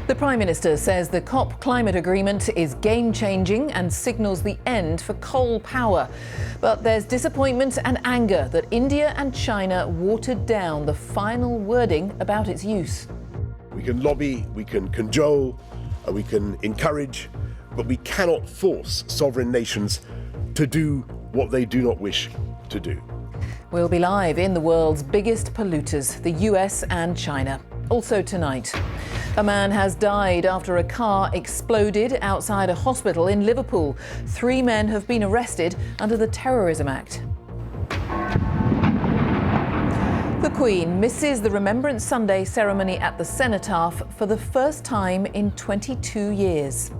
The Prime Minister says the COP climate agreement is game-changing and signals the end for coal power. But there's disappointment and anger that India and China watered down the final wording about its use. We can lobby, we can cajole, we can encourage, but we cannot force sovereign nations to do what they do not wish to do. We'll be live in the world's biggest polluters, the US and China. Also tonight, a man has died after a car exploded outside a hospital in Liverpool. 3 men have been arrested under the Terrorism Act. The Queen misses the Remembrance Sunday ceremony at the Cenotaph for the first time in 22 years.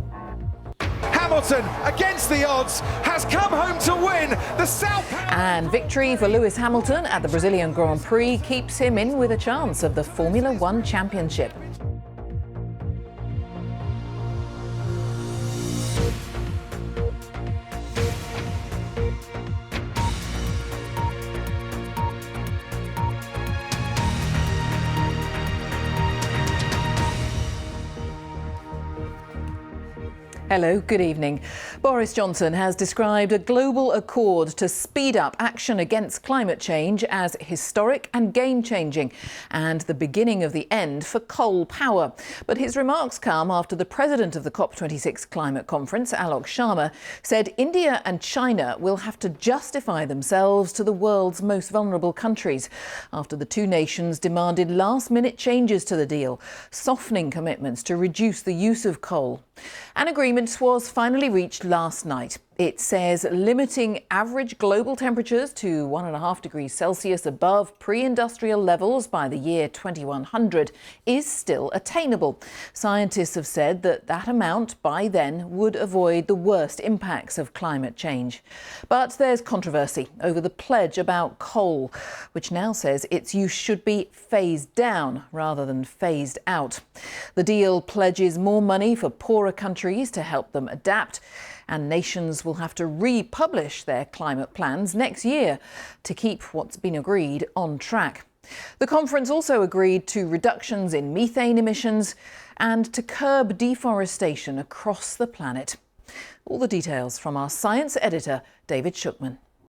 Hamilton, against the odds, has come home to win the South. And victory for Lewis Hamilton at the Brazilian Grand Prix keeps him in with a chance of the Formula One Championship. Hello, good evening. Boris Johnson has described a global accord to speed up action against climate change as historic and game-changing and the beginning of the end for coal power. But his remarks come after the president of the COP26 climate conference, Alok Sharma, said India and China will have to justify themselves to the world's most vulnerable countries after the two nations demanded last-minute changes to the deal, softening commitments to reduce the use of coal. An agreement was finally reached last night. It says limiting average global temperatures to 1.5 degrees Celsius above pre-industrial levels by the year 2100 is still attainable. Scientists have said that that amount by then would avoid the worst impacts of climate change. But there's controversy over the pledge about coal, which now says its use should be phased down rather than phased out. The deal pledges more money for poorer countries to help them adapt, and nations will have to republish their climate plans next year to keep what's been agreed on track. The conference also agreed to reductions in methane emissions and to curb deforestation across the planet. All the details from our science editor, David Shookman.